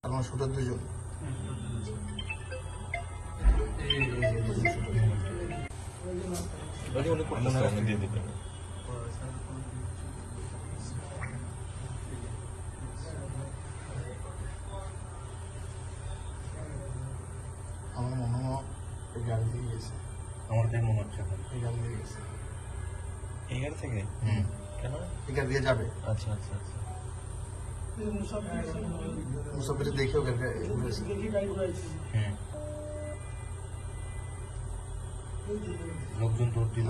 আমার শুটার দুজন আমার মনে হয় এই গাড়ি দিয়ে গেছে। আমার তাই মনে হচ্ছে এই গাড়ি দিয়ে গেছে। এই গাড়ি থেকে কেন? এই গাড়ি দিয়ে যাবে। আচ্ছা আচ্ছা আচ্ছা। মুসাফিরে দেখেও গাড়ি ঘুরেছে। লোকজন দৌড় দিল,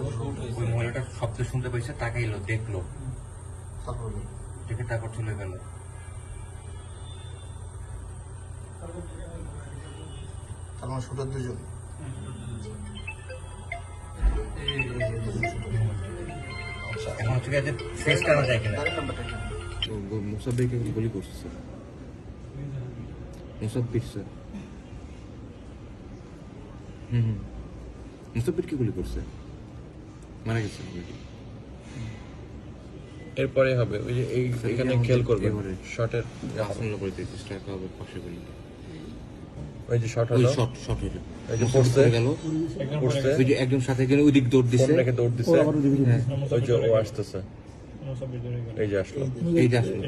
ওই মহিলাটা শব্দ শুনতে পেয়েছে, তাকাইলো, দেখলো, তারপরে দেখে তারপর চলে গেল। আমার শুটার দুজন এখন হচ্ছে যে ফেস করা যায় কিনা। গাড়ির নাম্বারটা কি? মুসাব্বিরকে গুলি করছে স্যার। মুসাব্বির স্যার। মুসাব্বিরকে গুলি করছে, মারা গেছে অলরেডি। এরপরে হবে ওই যে এখানে খেয়াল করবে এবারে শটের আসন্ন করে দিতে চেষ্টা হবে পসিবল। ওই যে শট ওই হলো, শট হলো, এই যে মুসাব্বির পড়ছে, পড়ে গেল, পড়ছে, ওই যে একজন সাথে গেলে ওই দিক দৌড় ফোন দিছে, রেখে দৌড় দিছে, হ্যাঁ, ওই যে ও আসতেছে, এই যে আসলো, এই যে আসলো।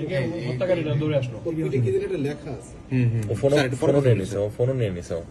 ও ফোনও নিয়ে নিছে, ও ফোনও নিয়ে নিছে ও।